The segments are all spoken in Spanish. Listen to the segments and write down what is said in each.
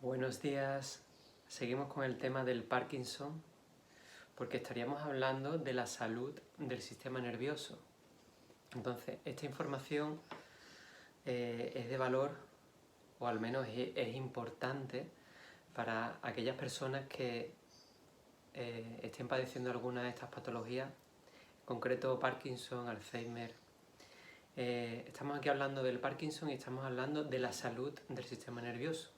Buenos días. Seguimos con el tema del Parkinson porque estaríamos hablando de la salud del sistema nervioso. Entonces, esta información es de valor, o al menos es importante para aquellas personas que estén padeciendo alguna de estas patologías, en concreto Parkinson, Alzheimer. Estamos aquí hablando del Parkinson y estamos hablando de la salud del sistema nervioso.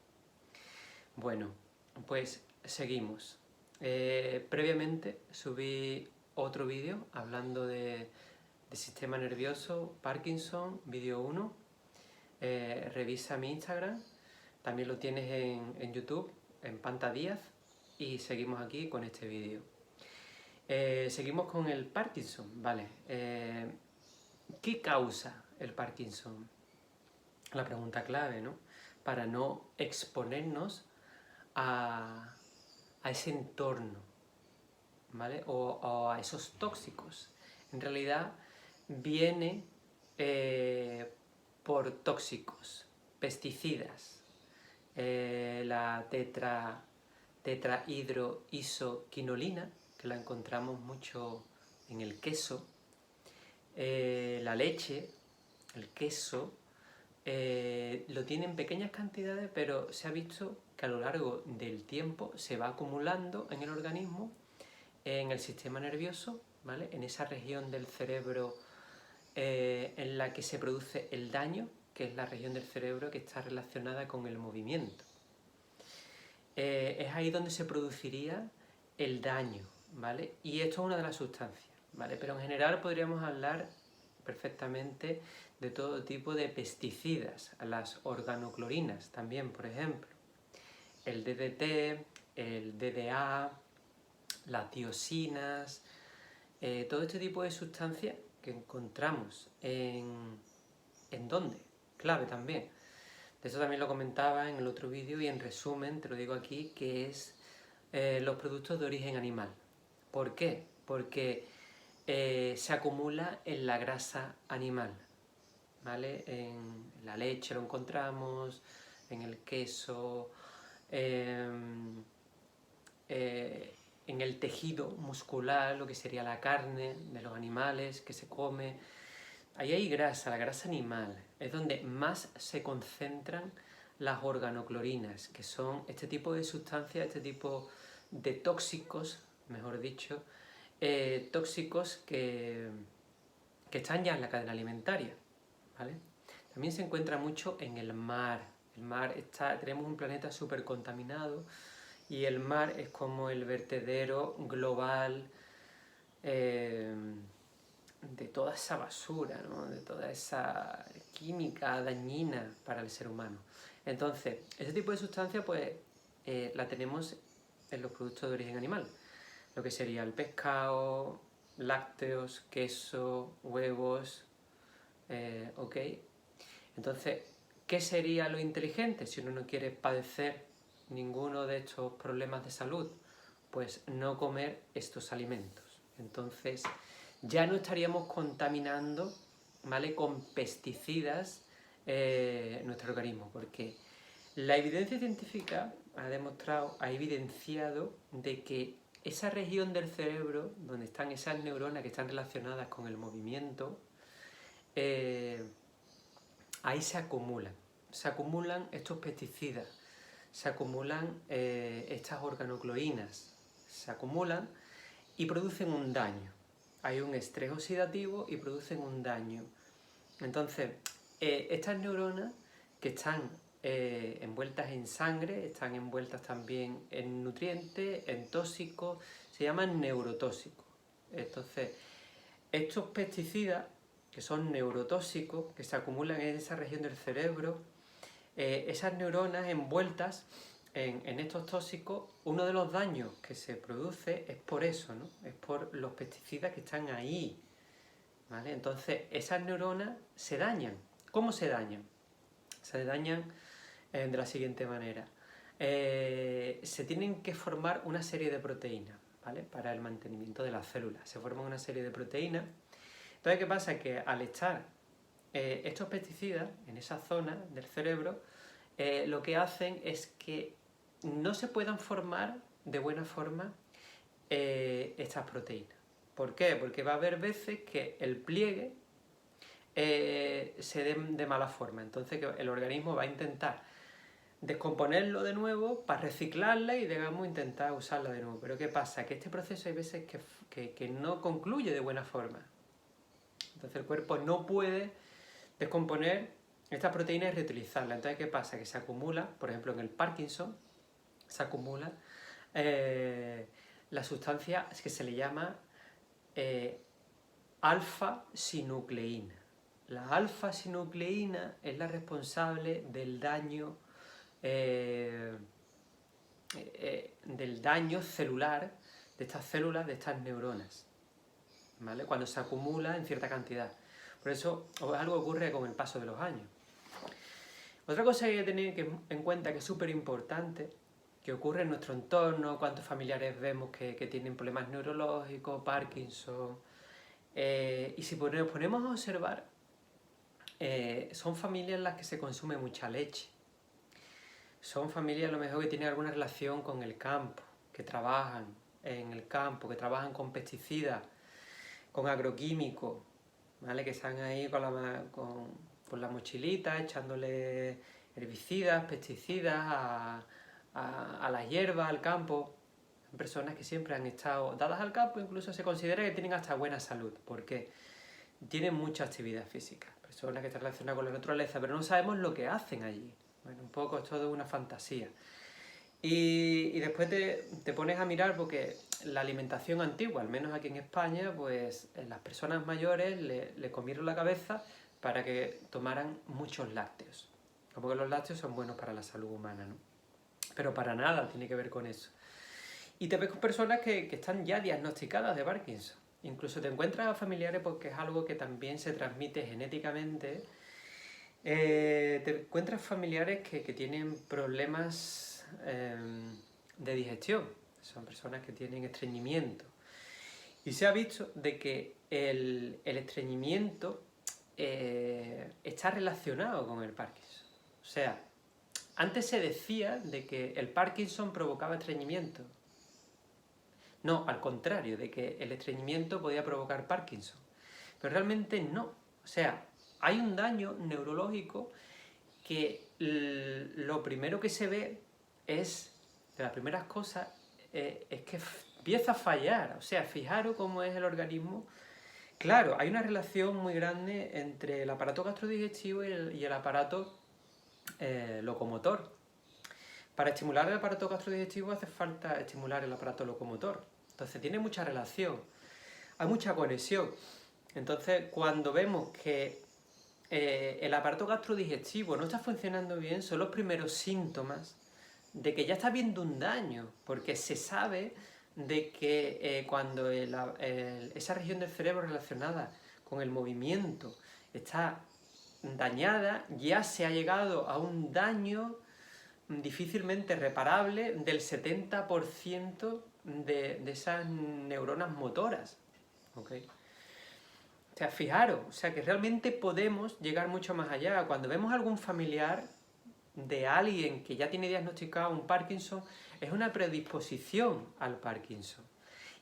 Bueno, pues seguimos. Previamente subí otro vídeo hablando de sistema nervioso, Parkinson, vídeo 1. Revisa mi Instagram, también lo tienes en YouTube, en Panta Díaz, y seguimos aquí con este vídeo. Seguimos con el Parkinson, ¿vale? ¿Qué causa el Parkinson? La pregunta clave, ¿no? Para no exponernos a ese entorno, ¿vale? O a esos tóxicos. En realidad viene por tóxicos, pesticidas, la tetrahidroisoquinolina, que la encontramos mucho en el queso, la leche, el queso, lo tiene en pequeñas cantidades, pero se ha visto que a lo largo del tiempo se va acumulando en el organismo, en el sistema nervioso, ¿vale? En esa región del cerebro en la que se produce el daño, que es la región del cerebro que está relacionada con el movimiento. Es ahí donde se produciría el daño, ¿vale? Y esto es una de las sustancias, ¿vale? Pero en general podríamos hablar perfectamente de todo tipo de pesticidas, las organoclorinas también, por ejemplo, el DDT, el DDA, las tiosinas, todo este tipo de sustancias que encontramos ¿en dónde? Clave también. De eso también lo comentaba en el otro vídeo y en resumen te lo digo aquí, que es los productos de origen animal. ¿Por qué? Porque se acumula en la grasa animal, ¿vale? En la leche lo encontramos, en el queso, en el tejido muscular, lo que sería la carne de los animales que se come. Ahí hay grasa, la grasa animal, es donde más se concentran las organoclorinas, que son este tipo de sustancias, este tipo de tóxicos, mejor dicho, tóxicos que están ya en la cadena alimentaria, ¿vale? También se encuentra mucho en el mar. El mar tenemos un planeta súper contaminado y el mar es como el vertedero global de toda esa basura, ¿no? De toda esa química dañina para el ser humano. Entonces, ese tipo de sustancia pues la tenemos en los productos de origen animal, lo que sería el pescado, lácteos, queso, huevos, ¿ok? Entonces, ¿qué sería lo inteligente si uno no quiere padecer ninguno de estos problemas de salud? Pues no comer estos alimentos. Entonces, ya no estaríamos contaminando, ¿vale?, con pesticidas nuestro organismo, porque la evidencia científica ha demostrado, ha evidenciado de que esa región del cerebro, donde están esas neuronas que están relacionadas con el movimiento, ahí se acumulan estos pesticidas, se acumulan estas organoclorinas, se acumulan y producen un daño. Hay un estrés oxidativo y producen un daño. Entonces, estas neuronas que están envueltas en sangre, están envueltas también en nutrientes, en tóxicos, se llaman neurotóxicos. Entonces, estos pesticidas, que son neurotóxicos, que se acumulan en esa región del cerebro, esas neuronas envueltas en estos tóxicos, uno de los daños que se produce es por eso, ¿no? Es por los pesticidas que están ahí, ¿vale? Entonces, esas neuronas se dañan. ¿Cómo se dañan? Se dañan de la siguiente manera. Se tienen que formar una serie de proteínas, ¿vale?, para el mantenimiento de las células. Se forman una serie de proteínas. Entonces, ¿qué pasa? Que al estar estos pesticidas en esa zona del cerebro, lo que hacen es que no se puedan formar de buena forma estas proteínas. ¿Por qué? Porque va a haber veces que el pliegue se dé de mala forma, entonces que el organismo va a intentar descomponerlo de nuevo para reciclarla y, digamos, intentar usarla de nuevo. Pero ¿qué pasa? Que este proceso hay veces que no concluye de buena forma. Entonces el cuerpo no puede descomponer estas proteínas y reutilizarlas. Entonces, ¿qué pasa? Que se acumula, por ejemplo, en el Parkinson, se acumula la sustancia que se le llama alfa-sinucleína. La alfa-sinucleína es la responsable del daño celular de estas células, de estas neuronas, ¿vale? Cuando se acumula en cierta cantidad. Por eso algo ocurre con el paso de los años. Otra cosa que hay que tener en cuenta, que es súper importante, que ocurre en nuestro entorno, cuántos familiares vemos que tienen problemas neurológicos, Parkinson, y si nos ponemos a observar, son familias en las que se consume mucha leche. Son familias a lo mejor que tienen alguna relación con el campo, que trabajan en el campo, que trabajan con pesticidas, con agroquímicos, ¿vale? Que están ahí con la mochilita echándole herbicidas, pesticidas a las hierbas, al campo. Son personas que siempre han estado dadas al campo, incluso se considera que tienen hasta buena salud, porque tienen mucha actividad física. Personas que están relacionadas con la naturaleza, pero no sabemos lo que hacen allí. Bueno, un poco es todo una fantasía. Y después te pones a mirar, porque la alimentación antigua, al menos aquí en España, pues las personas mayores le comieron la cabeza para que tomaran muchos lácteos. Como que los lácteos son buenos para la salud humana, ¿no? Pero para nada tiene que ver con eso. Y te ves con personas que están ya diagnosticadas de Parkinson. Incluso te encuentras a familiares, porque es algo que también se transmite genéticamente. Te encuentras familiares que tienen problemas de digestión. Son personas que tienen estreñimiento. Y se ha visto de que el estreñimiento está relacionado con el Parkinson. O sea, antes se decía de que el Parkinson provocaba estreñimiento. No, al contrario, de que el estreñimiento podía provocar Parkinson. Pero realmente no. O sea, hay un daño neurológico que lo primero que se ve es, de las primeras cosas, es que empieza a fallar. O sea, fijaros cómo es el organismo. Claro, hay una relación muy grande entre el aparato gastrodigestivo y el aparato locomotor. Para estimular el aparato gastrodigestivo hace falta estimular el aparato locomotor. Entonces tiene mucha relación, hay mucha conexión. Entonces, cuando vemos que el aparato gastrodigestivo no está funcionando bien, son los primeros síntomas de que ya está habiendo un daño, porque se sabe de que cuando esa región del cerebro relacionada con el movimiento está dañada, ya se ha llegado a un daño difícilmente reparable del 70% de esas neuronas motoras. ¿Okay? O sea, fijaros, o sea, que realmente podemos llegar mucho más allá. Cuando vemos algún familiar de alguien que ya tiene diagnosticado un Parkinson, es una predisposición al Parkinson.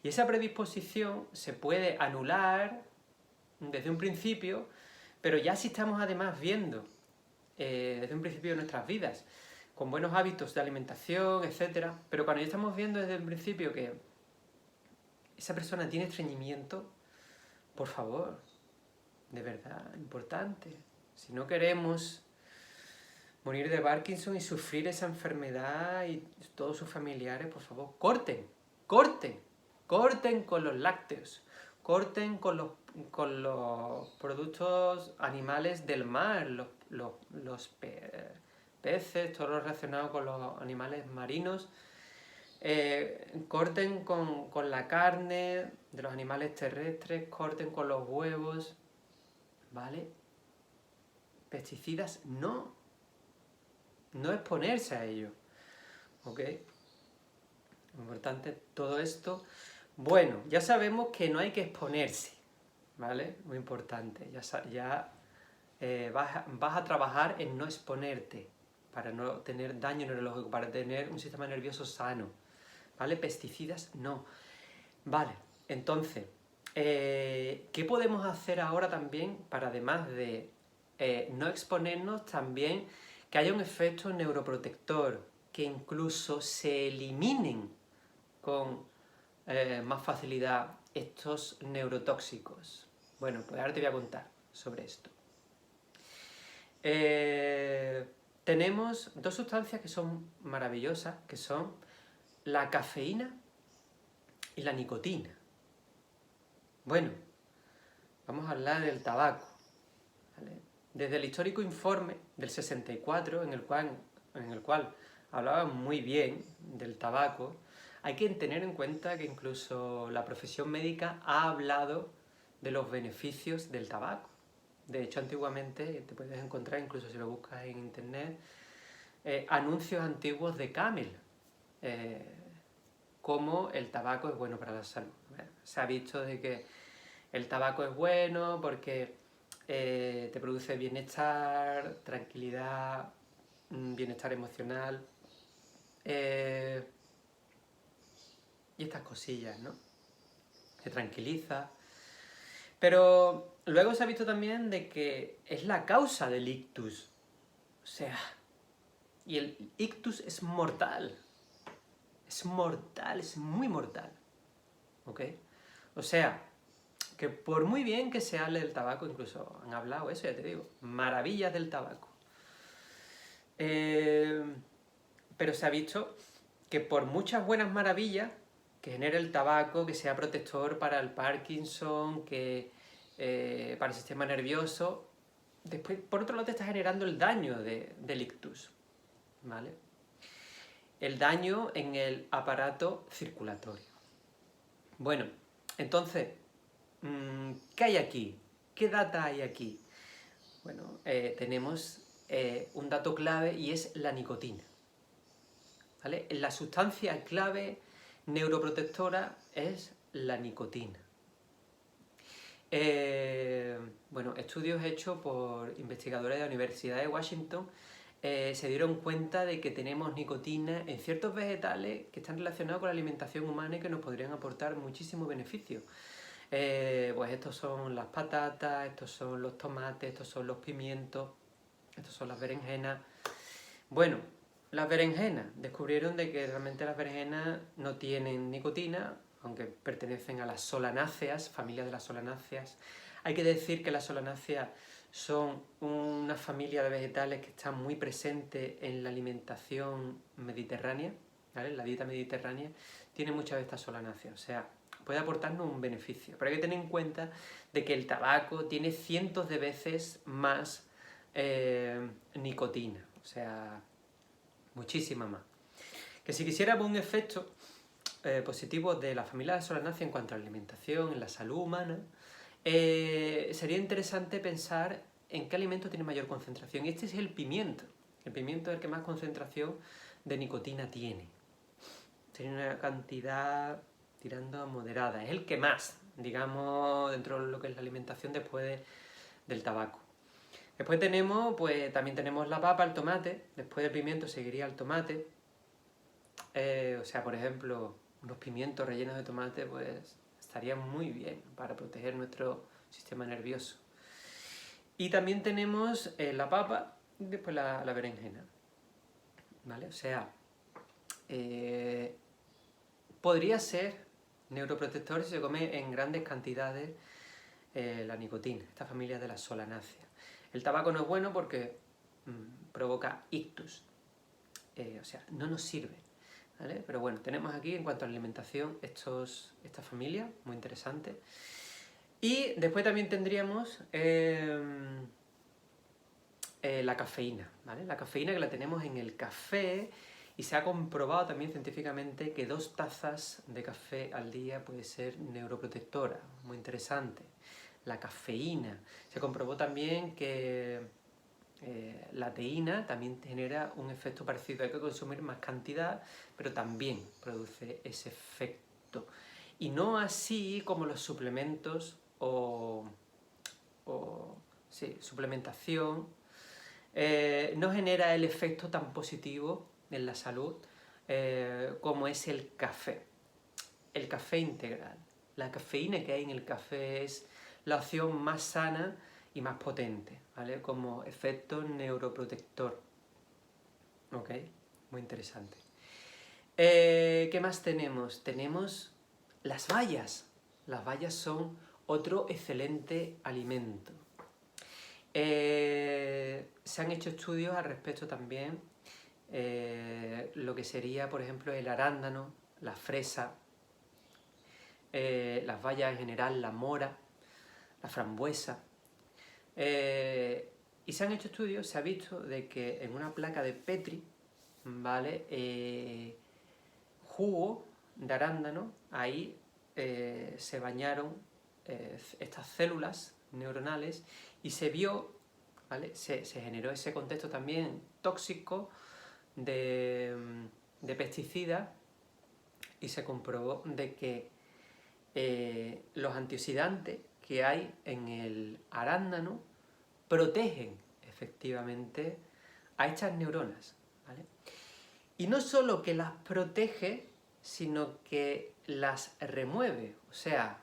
Y esa predisposición se puede anular desde un principio, pero ya si estamos además viendo desde un principio de nuestras vidas, con buenos hábitos de alimentación, etc. Pero cuando ya estamos viendo desde el principio que esa persona tiene estreñimiento, por favor, de verdad, importante. Si no queremos morir de Parkinson y sufrir esa enfermedad y todos sus familiares, por favor, corten con los lácteos, corten con los productos animales del mar, los peces, todo lo relacionado con los animales marinos, corten con la carne de los animales terrestres, corten con los huevos, ¿vale? Pesticidas no exponerse a ello, ¿ok? Importante todo esto. Bueno, ya sabemos que no hay que exponerse, ¿vale? Muy importante, ya vas a trabajar en no exponerte, para no tener daño neurológico, para tener un sistema nervioso sano, ¿vale? Pesticidas, no. Vale, entonces, ¿qué podemos hacer ahora también para, además de no exponernos, también que haya un efecto neuroprotector, que incluso se eliminen con más facilidad estos neurotóxicos? Bueno, pues ahora te voy a contar sobre esto. Tenemos dos sustancias que son maravillosas, que son la cafeína y la nicotina. Bueno, vamos a hablar del tabaco, ¿vale? Desde el histórico informe del 64, en el cual hablaban muy bien del tabaco, hay que tener en cuenta que incluso la profesión médica ha hablado de los beneficios del tabaco. De hecho, antiguamente te puedes encontrar, incluso si lo buscas en internet, anuncios antiguos de Camel, cómo el tabaco es bueno para la salud. Se ha visto de que el tabaco es bueno porque te produce bienestar, tranquilidad, bienestar emocional, y estas cosillas, ¿no? Te tranquiliza. Pero luego se ha visto también de que es la causa del ictus. O sea, y el ictus es mortal. Es mortal, es muy mortal. ¿Ok? O sea, que por muy bien que se hable del tabaco, incluso han hablado eso, ya te digo, maravillas del tabaco. Pero se ha visto que por muchas buenas maravillas que genere el tabaco, que sea protector para el Parkinson, que para el sistema nervioso, después por otro lado te está generando el daño del ictus, ¿vale? El daño en el aparato circulatorio. Bueno, entonces, ¿qué hay aquí? ¿Qué data hay aquí? Bueno, tenemos un dato clave y es la nicotina, ¿vale? La sustancia clave neuroprotectora es la nicotina. Bueno, estudios hechos por investigadores de la Universidad de Washington se dieron cuenta de que tenemos nicotina en ciertos vegetales que están relacionados con la alimentación humana y que nos podrían aportar muchísimos beneficios. Pues estos son las patatas, estos son los tomates, estos son los pimientos, estos son las berenjenas. Bueno, las berenjenas, descubrieron de que realmente las berenjenas no tienen nicotina, aunque pertenecen a las solanáceas, familia de las solanáceas. Hay que decir que las solanáceas son una familia de vegetales que están muy presentes en la alimentación mediterránea, ¿vale? La dieta mediterránea tiene muchas de estas solanáceas, o sea, puede aportarnos un beneficio. Pero hay que tener en cuenta de que el tabaco tiene cientos de veces más nicotina, o sea, muchísima más. Que si quisiéramos un efecto positivo de la familia de solanáceas en cuanto a la alimentación, en la salud humana, sería interesante pensar en qué alimento tiene mayor concentración. Y este es el pimiento. El pimiento es el que más concentración de nicotina tiene. Tiene una cantidad tirando a moderada. Es el que más, digamos, dentro de lo que es la alimentación después del tabaco. Después tenemos, pues también tenemos la papa, el tomate. Después del pimiento seguiría el tomate. O sea, por ejemplo, unos pimientos rellenos de tomate, pues estaría muy bien para proteger nuestro sistema nervioso. Y también tenemos la papa y después la berenjena, ¿vale? O sea, podría ser neuroprotector si se come en grandes cantidades la nicotina, esta familia de las solanáceas. El tabaco no es bueno porque provoca ictus, o sea, no nos sirve, ¿vale? Pero bueno, tenemos aquí en cuanto a la alimentación esta familia, muy interesante. Y después también tendríamos la cafeína, ¿vale? La cafeína que la tenemos en el café y se ha comprobado también científicamente que 2 tazas de café al día puede ser neuroprotectora, muy interesante. La cafeína. Se comprobó también que la teína también genera un efecto parecido. Hay que consumir más cantidad, pero también produce ese efecto. Y no así como los suplementos o sí, suplementación no genera el efecto tan positivo en la salud como es el café. El café integral. La cafeína que hay en el café es la opción más sana y más potente, ¿vale? Como efecto neuroprotector. ¿Ok? Muy interesante. ¿Qué más tenemos? Tenemos las bayas. Las bayas son otro excelente alimento. Se han hecho estudios al respecto también, lo que sería, por ejemplo, el arándano, la fresa, las bayas en general, la mora, la frambuesa. Y se han hecho estudios, se ha visto de que en una placa de Petri, ¿vale? Jugo de arándano, ahí se bañaron estas células neuronales y se vio, ¿vale? Se generó ese contexto también tóxico de pesticidas y se comprobó de que los antioxidantes que hay en el arándano protegen efectivamente a estas neuronas, ¿vale? Y no solo que las protege, sino que las remueve, o sea,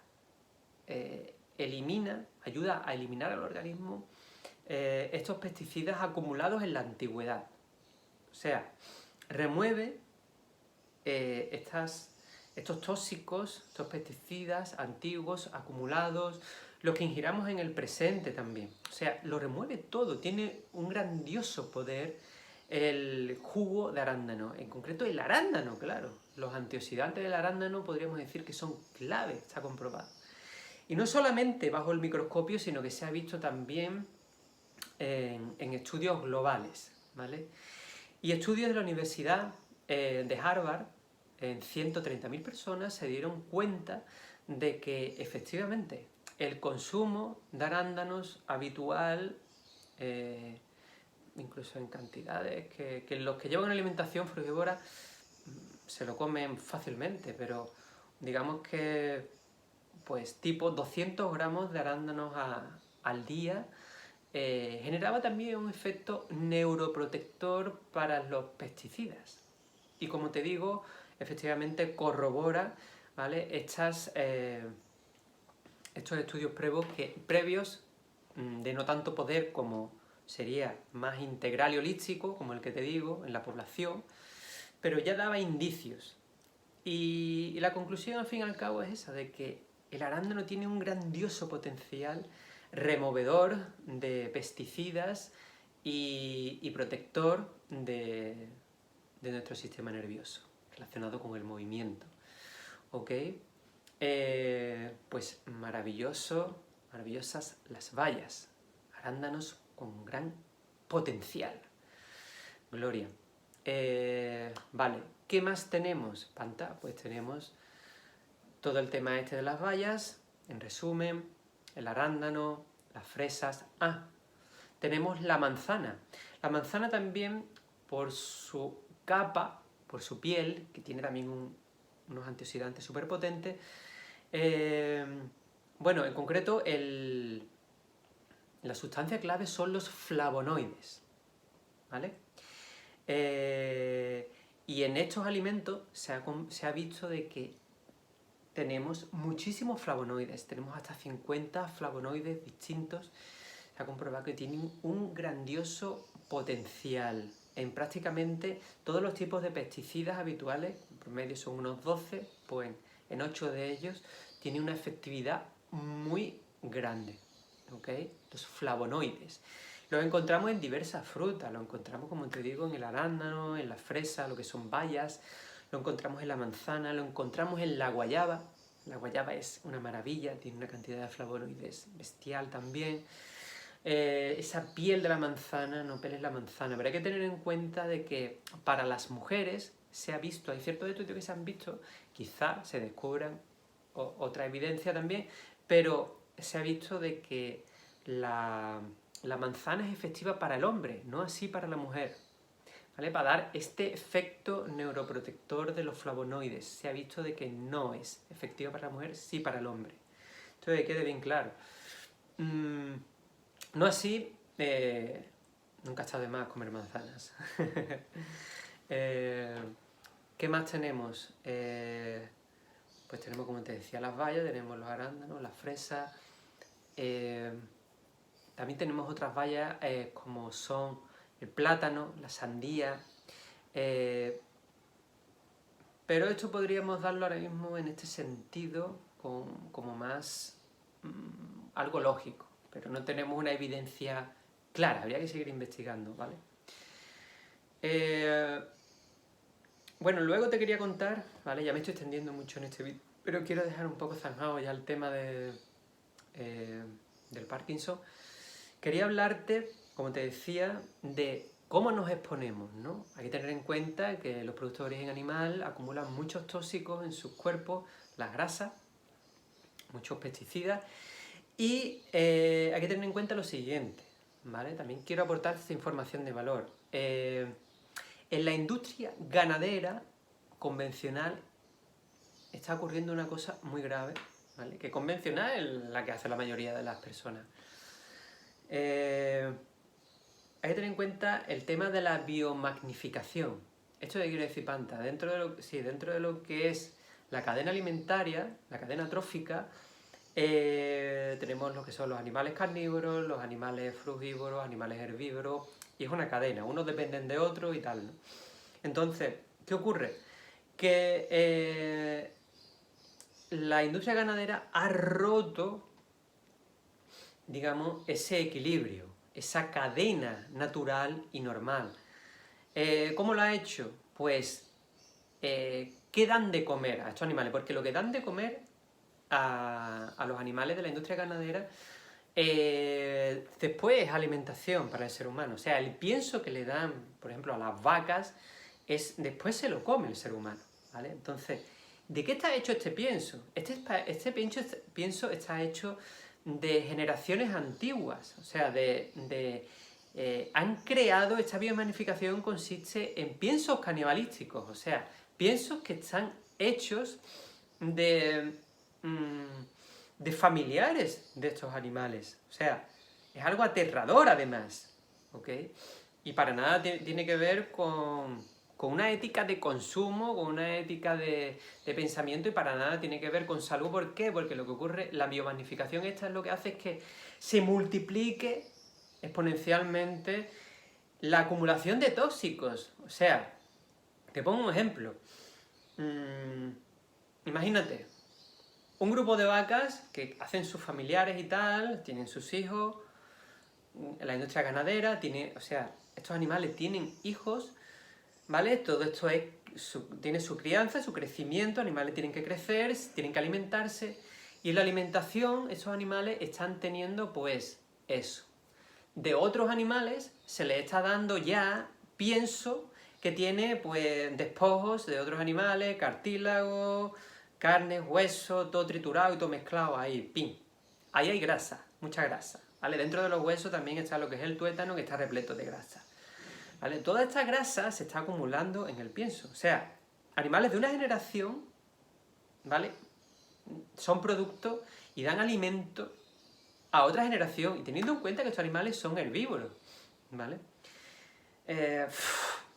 ayuda a eliminar al organismo estos pesticidas acumulados en la antigüedad. O sea, remueve estos tóxicos, estos pesticidas antiguos, acumulados, los que ingiramos en el presente también. O sea, lo remueve todo, tiene un grandioso poder el jugo de arándano, en concreto el arándano, claro. Los antioxidantes del arándano podríamos decir que son clave, está comprobado. Y no solamente bajo el microscopio, sino que se ha visto también en estudios globales, ¿vale? Y estudios de la Universidad de Harvard, en 130.000 personas, se dieron cuenta de que efectivamente el consumo de arándanos habitual, incluso en cantidades que los que llevan una alimentación frugívora se lo comen fácilmente, pero digamos que pues tipo 200 gramos de arándanos al día generaba también un efecto neuroprotector para los pesticidas. Y como te digo, efectivamente corrobora, ¿vale? estos estudios previos de no tanto poder como sería más integral y holístico, como el que te digo, en la población, pero ya daba indicios. Y la conclusión, al fin y al cabo, es esa, de que el arándano tiene un grandioso potencial removedor de pesticidas y protector de nuestro sistema nervioso, relacionado con el movimiento. ¿Ok? Pues maravillosas las bayas, arándanos con gran potencial. Gloria. Vale, ¿qué más tenemos, Panta? Pues tenemos todo el tema este de las bayas, en resumen, el arándano, las fresas. Tenemos la manzana. La manzana también, por su capa, por su piel, que tiene también unos antioxidantes súper potentes. Bueno, en concreto, la sustancia clave son los flavonoides, ¿vale? Y en estos alimentos se ha visto de que tenemos muchísimos flavonoides, tenemos hasta 50 flavonoides distintos. Se ha comprobado que tienen un grandioso potencial en prácticamente todos los tipos de pesticidas habituales, en promedio son unos 12, pues en 8 de ellos tiene una efectividad muy grande, ¿ok? Los flavonoides. Los encontramos en diversas frutas, lo encontramos, como te digo, en el arándano, en la fresa, lo que son bayas, lo encontramos en la manzana, lo encontramos en la guayaba. La guayaba es una maravilla, tiene una cantidad de flavonoides bestial también. Esa piel de la manzana, no peles la manzana, pero hay que tener en cuenta de que para las mujeres se ha visto, hay ciertos estudios que se han visto, quizá se descubran otra evidencia también, pero se ha visto de que la manzana es efectiva para el hombre, no así para la mujer, ¿vale? Para dar este efecto neuroprotector de los flavonoides. Se ha visto de que no es efectiva para la mujer, sí para el hombre. Esto que quede bien claro. No así Nunca está de más comer manzanas. ¿Qué más tenemos? Pues tenemos, como te decía, las bayas, tenemos los arándanos, las fresas. También tenemos otras bayas como son el plátano, la sandía. Pero esto podríamos darlo ahora mismo en este sentido como más algo lógico, pero no tenemos una evidencia clara, habría que seguir investigando, ¿vale? Bueno, luego te quería contar, ¿vale? Ya me estoy extendiendo mucho en este vídeo, pero quiero dejar un poco zanjado ya el tema del Parkinson. Quería hablarte, como te decía, de cómo nos exponemos, ¿no? Hay que tener en cuenta que los productos de origen animal acumulan muchos tóxicos en sus cuerpos, las grasas, muchos pesticidas, y hay que tener en cuenta lo siguiente, ¿vale? También quiero aportar esta información de valor. En la industria ganadera convencional está ocurriendo una cosa muy grave, ¿vale? Que convencional es la que hace la mayoría de las personas. Hay que tener en cuenta el tema de la biomagnificación. ¿Esto qué quiere decir, Panta? Dentro de lo que es la cadena alimentaria, la cadena trófica, tenemos lo que son los animales carnívoros, los animales frugívoros, animales herbívoros, y es una cadena, unos dependen de otros y tal, ¿no? Entonces, ¿qué ocurre? Que la industria ganadera ha roto, digamos, ese equilibrio, esa cadena natural y normal. ¿Cómo lo ha hecho? Pues, ¿qué dan de comer a estos animales? Porque lo que dan de comer a los animales de la industria ganadera después es alimentación para el ser humano. O sea, el pienso que le dan, por ejemplo, a las vacas, después se lo come el ser humano, ¿vale? Entonces, ¿de qué está hecho este pienso? Este pienso está hecho de generaciones antiguas, o sea, han creado, esta biomagnificación consiste en piensos canibalísticos, o sea, piensos que están hechos de familiares de estos animales. O sea, es algo aterrador además, ¿ok? Y para nada tiene que ver con una ética de consumo, con una ética de pensamiento, y para nada tiene que ver con salud. ¿Por qué? Porque lo que ocurre, la biomagnificación esta es lo que hace es que se multiplique exponencialmente la acumulación de tóxicos. O sea, te pongo un ejemplo. Imagínate, un grupo de vacas que hacen sus familiares y tal, tienen sus hijos, la industria ganadera tiene, o sea, estos animales tienen hijos, ¿vale? Todo esto tiene su crianza, su crecimiento, animales tienen que crecer, tienen que alimentarse, y en la alimentación estos animales están teniendo, pues, eso. De otros animales se les está dando ya pienso que tiene, pues, despojos de otros animales, cartílago, carne, hueso, todo triturado y todo mezclado ahí, ¡pim! Ahí hay grasa, mucha grasa, ¿vale? Dentro de los huesos también está lo que es el tuétano, que está repleto de grasa, ¿vale? Toda esta grasa se está acumulando en el pienso. O sea, animales de una generación, ¿vale? Son productos y dan alimento a otra generación, y teniendo en cuenta que estos animales son herbívoros, ¿vale?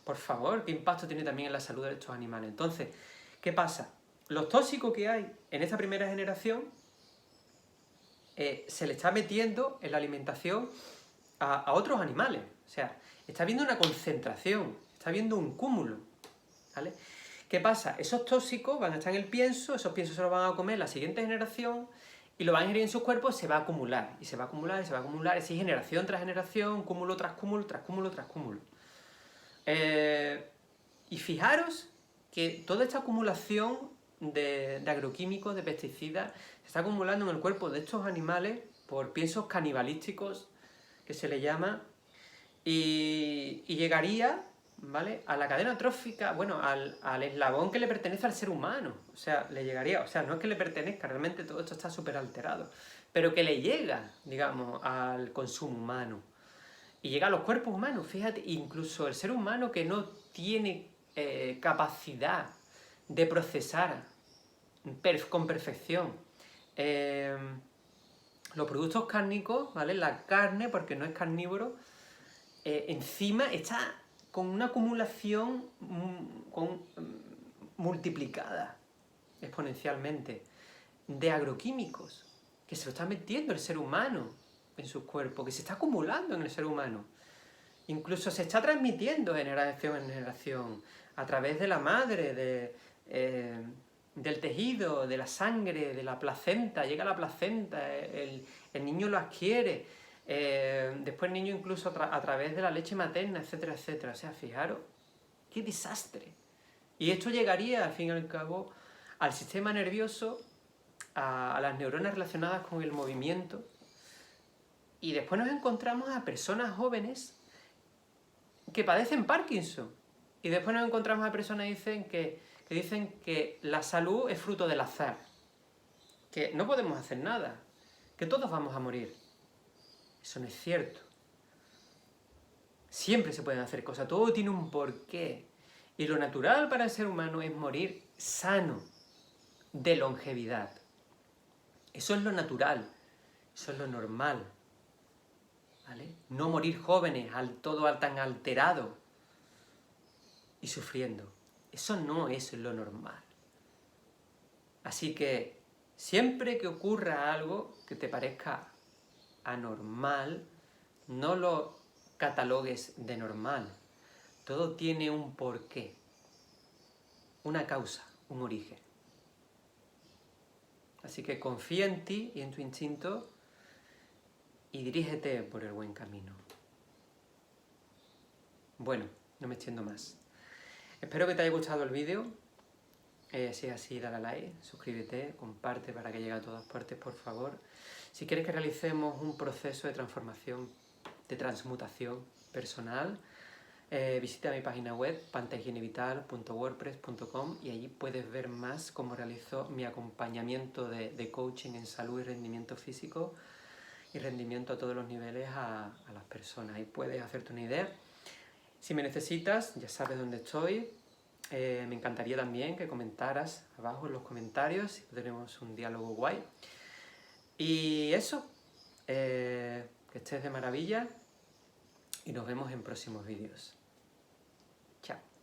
Por favor, ¿qué impacto tiene también en la salud de estos animales? Entonces, ¿qué pasa? Los tóxicos que hay en esta primera generación se le está metiendo en la alimentación a otros animales. O sea, está habiendo una concentración, está habiendo un cúmulo, ¿vale? ¿Qué pasa? Esos tóxicos van a estar en el pienso, esos piensos se los van a comer la siguiente generación, y lo van a ingerir en sus cuerpos, se va a acumular, y se va a acumular, y se va a acumular, así generación tras generación, cúmulo tras cúmulo, tras cúmulo, tras cúmulo. Y fijaros que toda esta acumulación de agroquímicos, de pesticidas, se está acumulando en el cuerpo de estos animales por piensos canibalísticos, que se le llama, y llegaría, ¿vale?, a la cadena trófica, bueno, al eslabón que le pertenece al ser humano. O sea, le llegaría, o sea, no es que le pertenezca, realmente todo esto está súper alterado, pero que le llega, digamos, al consumo humano. Y llega a los cuerpos humanos, fíjate, incluso el ser humano que no tiene capacidad de procesar con perfección los productos cárnicos, ¿vale? La carne, porque no es carnívoro, encima está con una acumulación multiplicada exponencialmente de agroquímicos que se lo está metiendo el ser humano en su cuerpo, que se está acumulando en el ser humano. Incluso se está transmitiendo de generación en generación a través de la madre, del tejido, de la sangre, de la placenta. Llega a la placenta, el niño lo adquiere, después el niño incluso a través de la leche materna, etcétera, etcétera. O sea, fijaros, qué desastre. Y esto llegaría, al fin y al cabo, al sistema nervioso, a las neuronas relacionadas con el movimiento, y después nos encontramos a personas jóvenes que padecen Parkinson, y después nos encontramos a personas que dicen que la salud es fruto del azar, que no podemos hacer nada, que todos vamos a morir. Eso no es cierto. Siempre se pueden hacer cosas, todo tiene un porqué. Y lo natural para el ser humano es morir sano, de longevidad. Eso es lo natural, eso es lo normal. ¿Vale? No morir jóvenes, tan alterado y sufriendo. Eso no es lo normal. Así que siempre que ocurra algo que te parezca anormal, no lo catalogues de normal. Todo tiene un porqué, una causa, un origen. Así que confía en ti y en tu instinto y dirígete por el buen camino. Bueno, no me extiendo más. Espero que te haya gustado el vídeo. Si es así, dale a like, suscríbete, comparte para que llegue a todas partes, por favor. Si quieres que realicemos un proceso de transformación, de transmutación personal, visita mi página web pantahigienevital.wordpress.com y allí puedes ver más cómo realizo mi acompañamiento de coaching en salud y rendimiento físico y rendimiento a todos los niveles a las personas. Ahí puedes hacerte una idea. Si me necesitas, ya sabes dónde estoy. Me encantaría también que comentaras abajo en los comentarios, tenemos un diálogo guay. Y eso, que estés de maravilla y nos vemos en próximos vídeos. Chao.